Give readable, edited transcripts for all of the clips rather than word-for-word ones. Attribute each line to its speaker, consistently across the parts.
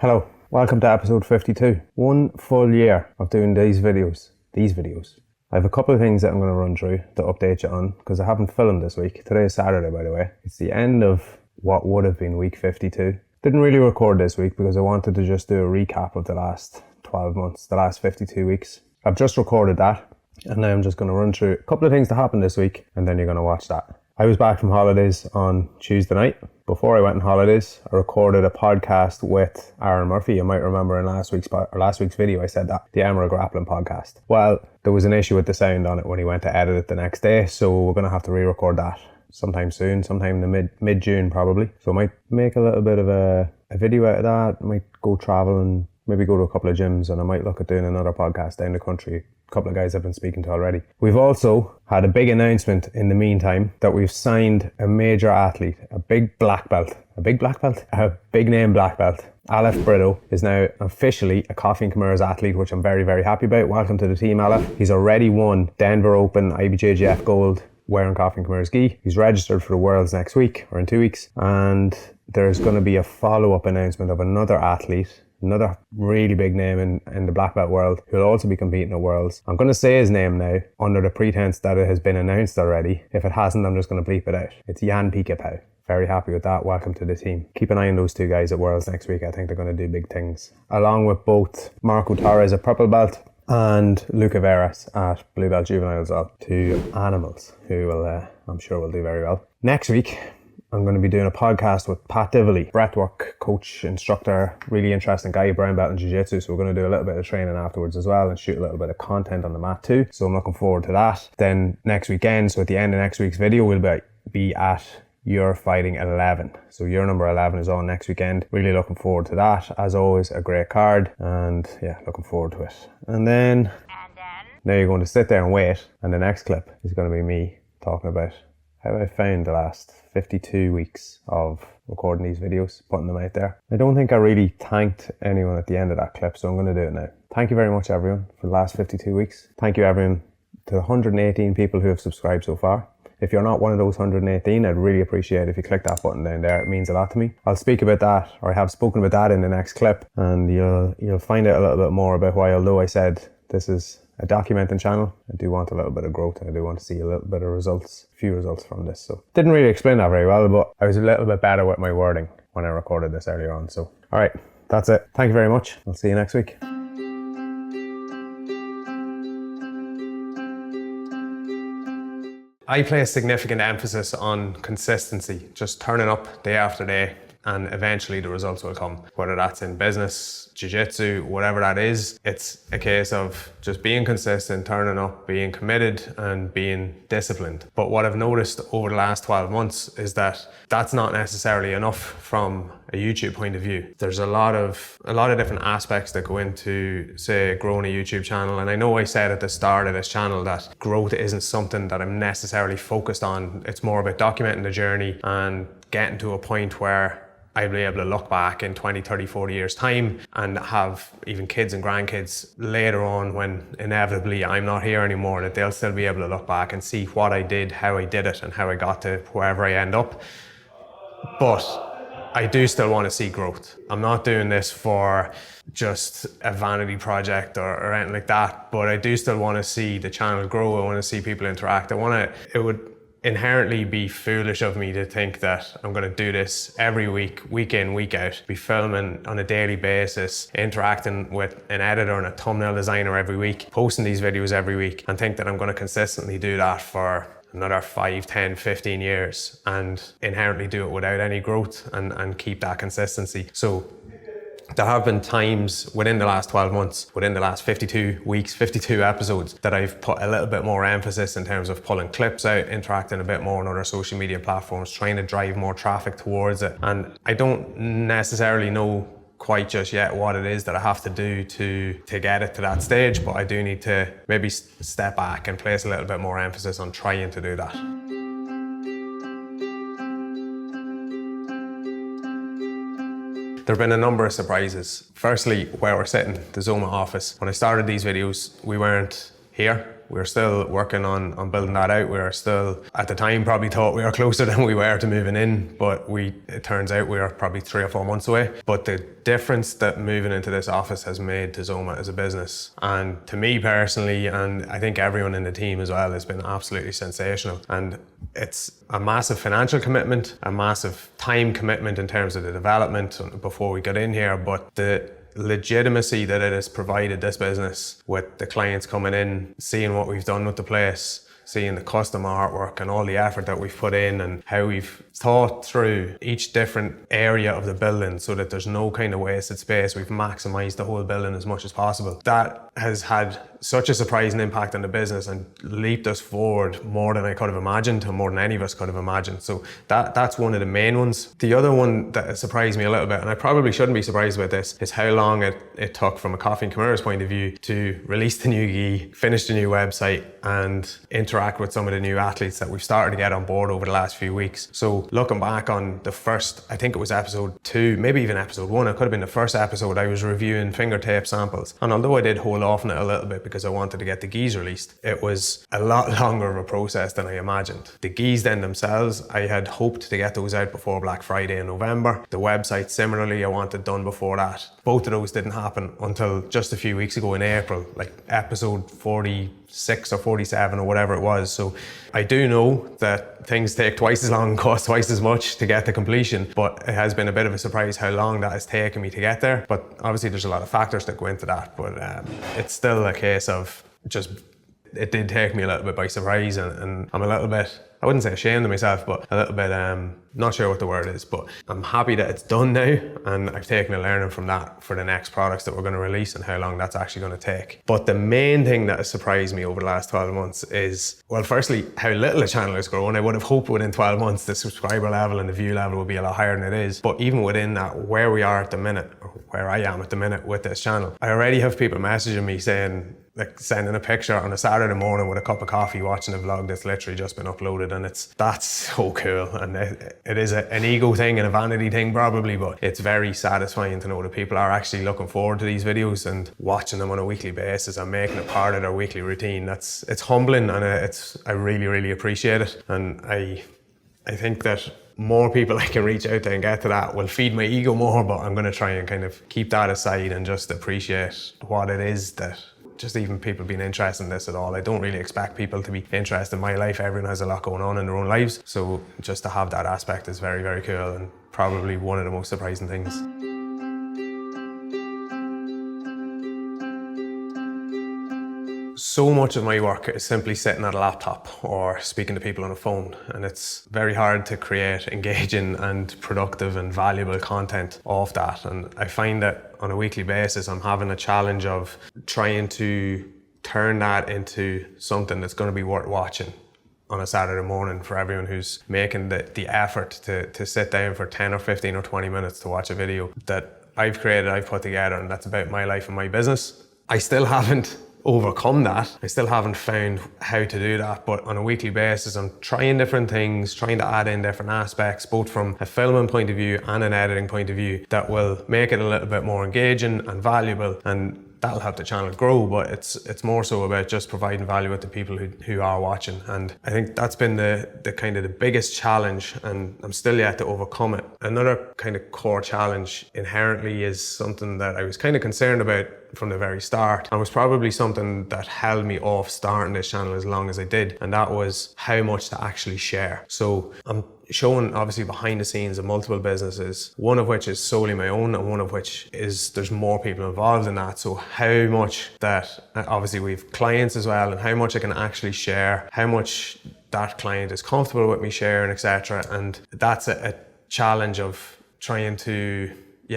Speaker 1: Hello, welcome to episode 52. 1 full year of doing these videos. I have a couple of things that I'm going to run through to update you on because I haven't filmed this week. Today is Saturday, by the way. It's the end of what would have been week 52. Didn't really record this week because I wanted to just do a recap of the last 12 months, the last 52 weeks. I've just recorded that and now I'm just going to run through a couple of things that happened this week and then you're going to watch that. I was back from holidays on Tuesday night. Before I went on holidays, I recorded a podcast with Aaron Murphy. You might remember in last week's video I said that, the Emerald Grappling podcast. Well, there was an issue with the sound on it when he went to edit it the next day, so we're going to have to re-record that sometime soon, sometime in the mid-June probably. So I might make a little bit of a video out of that. I might go travel and maybe go to a couple of gyms, and I might look at doing another podcast down the country. A couple of guys I've been speaking to already. We've also had a big announcement in the meantime that we've signed a major athlete, a big name black belt. Aleph Brito is now officially a Coffee&Kimuras athlete, which I'm very, very happy about. Welcome to the team, Aleph. He's already won Denver Open IBJJF Gold wearing Coffee&Kimuras gi. He's registered for the Worlds next week or in 2 weeks, and there's going to be a follow-up announcement of another athlete, another really big name in the black belt world who'll also be competing at Worlds. I'm going to say his name now under the pretense that it has been announced already. If it hasn't, I'm just going to bleep it out. It's Jan Pikapau. Very happy with that. Welcome to the team. Keep an eye on those two guys at Worlds next week. I think they're going to do big things. Along with both Marco Torres at purple belt and Luca Veras at blue belt juvenile as well. Two animals who will, I'm sure will do very well. Next week, I'm going to be doing a podcast with Pat Dively, breathwork coach, instructor, really interesting guy, brown belt in jiu-jitsu. So we're going to do a little bit of training afterwards as well and shoot a little bit of content on the mat too. So I'm looking forward to that. Then next weekend, so at the end of next week's video, we'll be at You're Fighting 11. So your number 11 is on next weekend. Really looking forward to that. As always, a great card, and yeah, looking forward to it. And then now you're going to sit there and wait, and the next clip is going to be me talking about how I found the last 52 weeks of recording these videos, putting them out there. I don't think I really thanked anyone at the end of that clip, so I'm going to do it now. Thank you very much, everyone, for the last 52 weeks. Thank you, everyone, to the 118 people who have subscribed so far. If you're not one of those 118, I'd really appreciate it if you click that button down there. It means a lot to me. I'll speak about that, or I have spoken about that in the next clip, and you'll find out a little bit more about why, although I said this is a documenting channel, I do want a little bit of growth and I do want to see a little bit of results, a few results from this. So didn't really explain that very well, but I was a little bit better with my wording when I recorded this earlier on. So all right, that's it. Thank you very much. I'll see you next week. I place significant emphasis on consistency, just turning up day after day, and eventually the results will come. Whether that's in business, jiu-jitsu, whatever that is, it's a case of just being consistent, turning up, being committed and being disciplined. But what I've noticed over the last 12 months is that that's not necessarily enough from a YouTube point of view. There's a lot of different aspects that go into, say, growing a YouTube channel. And I know I said at the start of this channel that growth isn't something that I'm necessarily focused on. It's more about documenting the journey and getting to a point where I'll be able to look back in 20, 30, 40 years time and have even kids and grandkids later on when inevitably I'm not here anymore, that they'll still be able to look back and see what I did, how I did it, and how I got to wherever I end up. But I do still want to see growth. I'm not doing this for just a vanity project or anything like that, but I do still want to see the channel grow. I want to see people interact. It would inherently be foolish of me to think that I'm going to do this every week, week in, week out, be filming on a daily basis, interacting with an editor and a thumbnail designer every week, posting these videos every week, and think that I'm going to consistently do that for another 5, 10, 15 years and inherently do it without any growth and keep that consistency. So there have been times within the last 12 months, within the last 52 weeks, 52 episodes, that I've put a little bit more emphasis in terms of pulling clips out, interacting a bit more on other social media platforms, trying to drive more traffic towards it. And I don't necessarily know quite just yet what it is that I have to do to get it to that stage, but I do need to maybe step back and place a little bit more emphasis on trying to do that. There have been a number of surprises. Firstly, where we're sitting, the ZOMA office. When I started these videos, we weren't here. We're still working on building that out. We're still, at the time, probably thought we were closer than we were to moving in, but it turns out we are probably 3 or 4 months away. But the difference that moving into this office has made to ZOMA as a business, and to me personally, and I think everyone in the team as well, has been absolutely sensational. And it's a massive financial commitment, a massive time commitment in terms of the development before we got in here, but the legitimacy that it has provided this business with the clients coming in, seeing what we've done with the place, seeing the custom artwork and all the effort that we've put in and how we've thought through each different area of the building so that there's no kind of wasted space. We've maximized the whole building as much as possible. That has had such a surprising impact on the business and leaped us forward more than I could have imagined, and more than any of us could have imagined. So that's one of the main ones. The other one that surprised me a little bit, and I probably shouldn't be surprised about this, is how long it took from a Coffee&Kimuras point of view to release the new gi, finish the new website, and interact with some of the new athletes that we've started to get on board over the last few weeks. So looking back on the first, I think it was episode 2, maybe even episode 1, it could have been the first episode, I was reviewing finger tape samples. And although I did hold off on it a little bit because I wanted to get the gis released, it was a lot longer of a process than I imagined. The gis then themselves, I had hoped to get those out before Black Friday in November. The website, similarly, I wanted done before that. Both of those didn't happen until just a few weeks ago in April, like episode 46 or 47 or whatever it was. So I do know that things take twice as long and cost twice as much to get to completion, but it has been a bit of a surprise how long that has taken me to get there. But obviously there's a lot of factors that go into that, but it's still a case of just, it did take me a little bit by surprise, and I'm a little bit, I wouldn't say ashamed of myself, but a little bit, not sure what the word is, but I'm happy that it's done now, and I've taken a learning from that for the next products that we're going to release and how long that's actually going to take. But the main thing that has surprised me over the last 12 months is, well, firstly, how little the channel has grown. I would have hoped within 12 months the subscriber level and the view level would be a lot higher than it is. But even within that, where we are at the minute, or where I am at the minute with this channel, I already have people messaging me saying, like, sending a picture on a Saturday morning with a cup of coffee watching a vlog that's literally just been uploaded, and that's so cool. And it is an ego thing and a vanity thing probably, but it's very satisfying to know that people are actually looking forward to these videos and watching them on a weekly basis and making it part of their weekly routine. It's humbling, and I really, really appreciate it. And I think that more people I can reach out to and get to that will feed my ego more, but I'm going to try and kind of keep that aside and just appreciate what it is that just even people being interested in this at all. I don't really expect people to be interested in my life. Everyone has a lot going on in their own lives. So just to have that aspect is very, very cool, and probably one of the most surprising things. So much of my work is simply sitting at a laptop or speaking to people on a phone, and it's very hard to create engaging and productive and valuable content off that. And I find that on a weekly basis, I'm having a challenge of trying to turn that into something that's going to be worth watching on a Saturday morning for everyone who's making the effort to sit down for 10 or 15 or 20 minutes to watch a video that I've created, I've put together, and that's about my life and my business. I still haven't overcome that. I still haven't found how to do that, but on a weekly basis I'm trying different things, trying to add in different aspects, both from a filming point of view and an editing point of view, that will make it a little bit more engaging and valuable, and that'll help the channel grow. But it's more so about just providing value with the people who are watching. And I think that's been the kind of the biggest challenge, and I'm still yet to overcome it. Another kind of core challenge inherently is something that I was kind of concerned about from the very start, and was probably something that held me off starting this channel as long as I did, and that was how much to actually share. So I'm showing obviously behind the scenes of multiple businesses, one of which is solely my own, and one of which is there's more people involved in that. So how much that, obviously we've clients as well, and how much I can actually share, how much that client is comfortable with me sharing, etc. And that's a challenge of trying to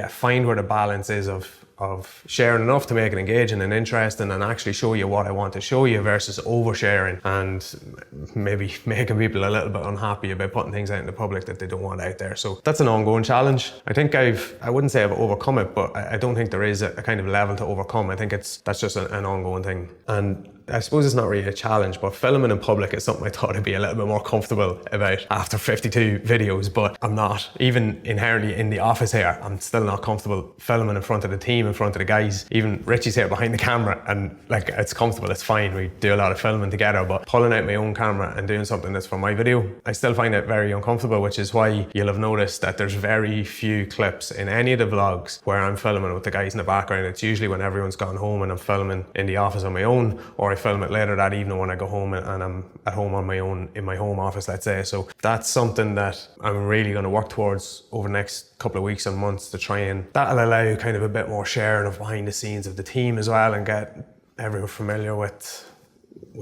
Speaker 1: find where the balance is of sharing enough to make it engaging and interesting and actually show you what I want to show you, versus oversharing and maybe making people a little bit unhappy about putting things out in the public that they don't want out there. So that's an ongoing challenge. I think I wouldn't say I've overcome it, but I don't think there is a kind of level to overcome. I think that's just an ongoing thing. And
Speaker 2: I suppose it's not really a challenge, but filming in public is something I thought I'd be a little bit more comfortable about after 52 videos, but I'm not. Even inherently in the office here, I'm still not comfortable filming in front of the team, in front of the guys. Even Richie's here behind the camera, and like, it's comfortable, it's fine. We do a lot of filming together, but pulling out my own camera and doing something that's for my video, I still find it very uncomfortable, which is why you'll have noticed that there's very few clips in any of the vlogs where I'm filming with the guys in the background. It's usually when everyone's gone home and I'm filming in the office on my own, or I film it later that evening when I go home and I'm at home on my own in my home office, let's say. So that's something that I'm really going to work towards over the next couple of weeks and months to try, and that'll allow kind of a bit more sharing of behind the scenes of the team as well, and get everyone familiar with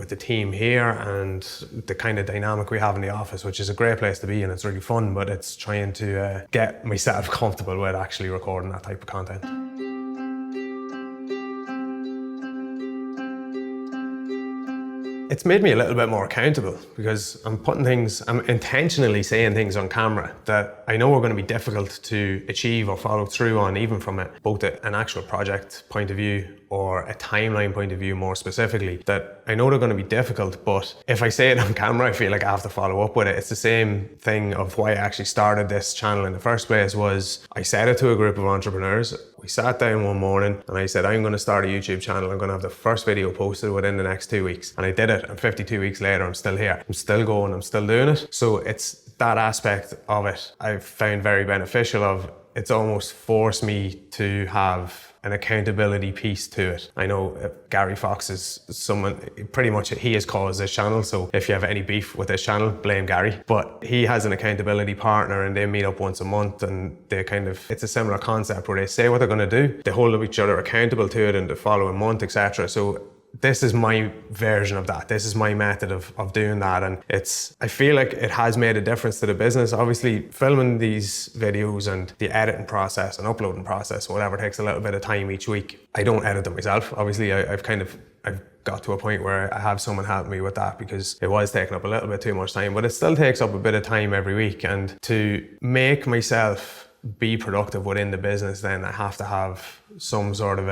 Speaker 2: the team here and the kind of dynamic we have in the office, which is a great place to be and it's really fun, but it's trying to get myself comfortable with actually recording that type of content. It's made me a little bit more accountable because I'm intentionally saying things on camera that I know are going to be difficult to achieve or follow through on, even from both an actual project point of view or a timeline point of view more specifically, that I know they're going to be difficult, but if I say it on camera, I feel like I have to follow up with it. It's the same thing of why I actually started this channel in the first place. Was I said it to a group of entrepreneurs. We sat down one morning and I said, I'm going to start a YouTube channel. I'm going to have the first video posted within the next 2 weeks. And I did it, and 52 weeks later, I'm still here. I'm still going, I'm still doing it. So it's that aspect of it I've found very beneficial of. It's almost forced me to have an accountability piece to it. I know Gary Fox is someone, pretty much he has caused this channel, so if you have any beef with this channel, blame Gary. But he has an accountability partner and they meet up once a month, and it's a similar concept where they say what they're gonna do, they hold each other accountable to it in the following month, etc. So this is my version of that. This is my method of doing that, and I feel like it has made a difference to the business. Obviously, filming these videos and the editing process and uploading process, whatever, takes a little bit of time each week. I don't edit them myself. Obviously, I've got to a point where I have someone help me with that because it was taking up a little bit too much time, but it still takes up a bit of time every week. And to make myself be productive within the business, then I have to have some sort of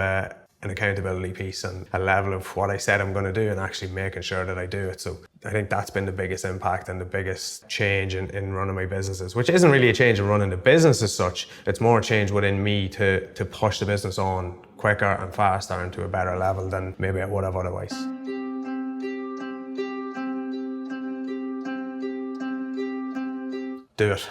Speaker 2: an accountability piece and a level of what I said I'm going to do and actually making sure that I do it. So I think that's been the biggest impact and the biggest change in running my businesses, which isn't really a change in running the business as such. It's more a change within me to push the business on quicker and faster and to a better level than maybe I would have otherwise. Do it.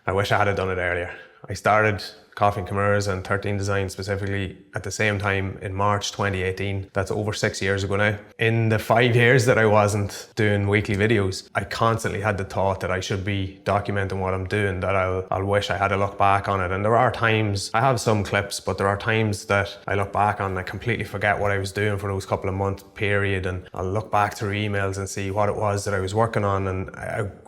Speaker 2: I wish I had done it earlier. I started Coffee&Kimuras and 13 Design specifically at the same time in March 2018. That's over 6 years ago now. In the 5 years that I wasn't doing weekly videos, I constantly had the thought that I should be documenting what I'm doing, that I'll wish I had a look back on it. And there are times, I have some clips, but there are times that I look back on and I completely forget what I was doing for those couple of month period, and I'll look back through emails and see what it was that I was working on, and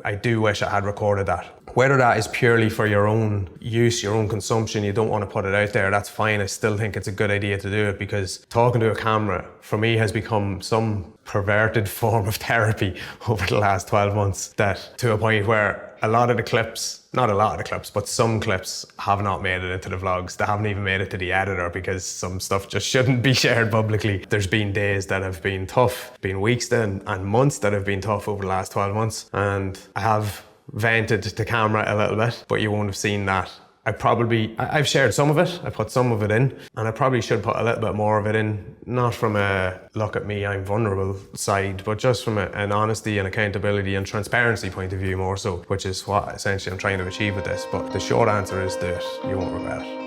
Speaker 2: I do wish I had recorded that. Whether that is purely for your own use, your own consumption, you don't want to put it out there, that's fine. I still think it's a good idea to do it, because talking to a camera for me has become some perverted form of therapy over the last 12 months, that to a point where a lot of the clips, not a lot of the clips, but some clips have not made it into the vlogs. They haven't even made it to the editor because some stuff just shouldn't be shared publicly. There's been days that have been tough, been weeks then, and months that have been tough over the last 12 months. And I have vented to camera a little bit, but you won't have seen that. I've shared some of it, I put some of it in, and I probably should put a little bit more of it in, not from a look at me, I'm vulnerable side, but just from an honesty and accountability and transparency point of view more so, which is what essentially I'm trying to achieve with this. But the short answer is do it, you won't regret it.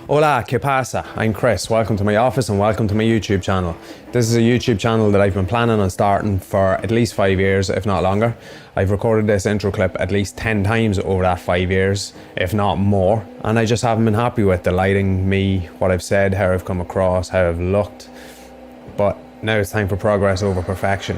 Speaker 1: Hola, ¿qué pasa? I'm Chris. Welcome to my office and welcome to my YouTube channel. This is a YouTube channel that I've been planning on starting for at least 5 years, if not longer. I've recorded this intro clip at least 10 times over that 5 years, if not more, and I just haven't been happy with the lighting, me, what I've said, how I've come across, how I've looked. But now it's time for progress over perfection.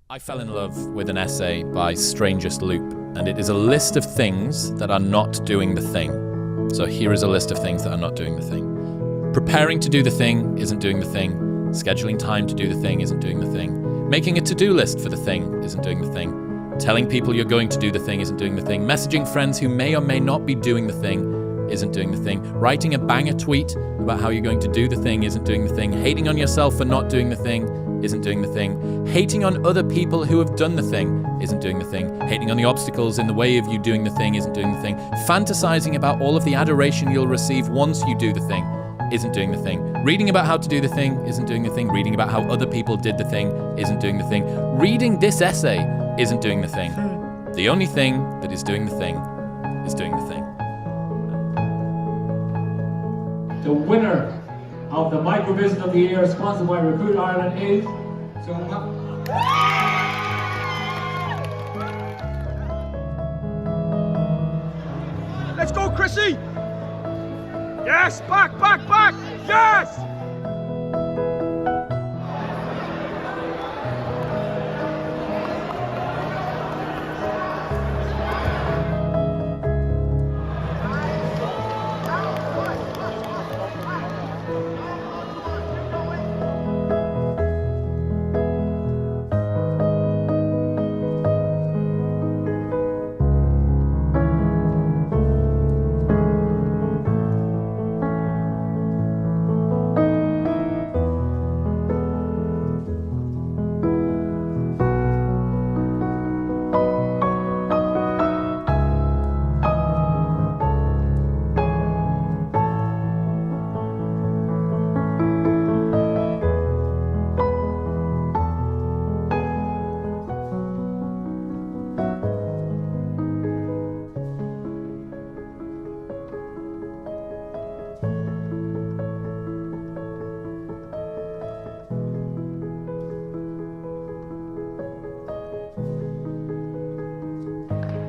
Speaker 3: I fell in love with an essay by Strangest Loop, and it is a list of things that are not doing the thing. So here is a list of things that are not doing the thing. Preparing to do the thing isn't doing the thing. Scheduling time to do the thing isn't doing the thing. Making a to-do list for the thing isn't doing the thing. Telling people you're going to do the thing isn't doing the thing. Messaging friends who may or may not be doing the thing isn't doing the thing. Writing a banger tweet about how you're going to do the thing isn't doing the thing. Hating on yourself for not doing the thing isn't doing the thing. Hating on other people who have done the thing isn't doing the thing. Hating on the obstacles in the way of you doing the thing isn't doing the thing. Fantasizing about all of the adoration you'll receive once you do the thing isn't doing the thing. Reading about how to do the thing isn't doing the thing. Reading about how other people did the thing isn't doing the thing. Reading this essay isn't doing the thing. The only thing that is doing the thing is doing the thing.
Speaker 4: The winner of the Microvision of the Year, sponsored by Recruit Ireland, is ZOMA.
Speaker 5: Let's go, Chrissy! Yes, back! Yes!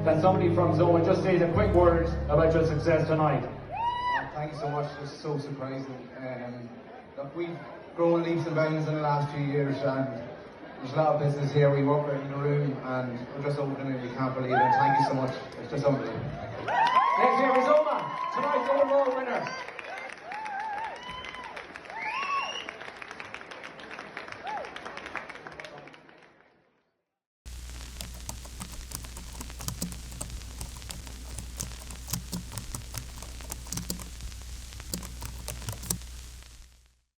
Speaker 4: That somebody from ZOMA just says a quick word about your success tonight.
Speaker 6: Thank you so much. It was so surprising. Look, we've grown leaps and bounds in the last few years, and there's a lot of business here. We work right in the room, and we're just opening it. We can't believe it. Thank you so much. It's just unbelievable.
Speaker 4: Let's hear for ZOMA, tonight's overall winner.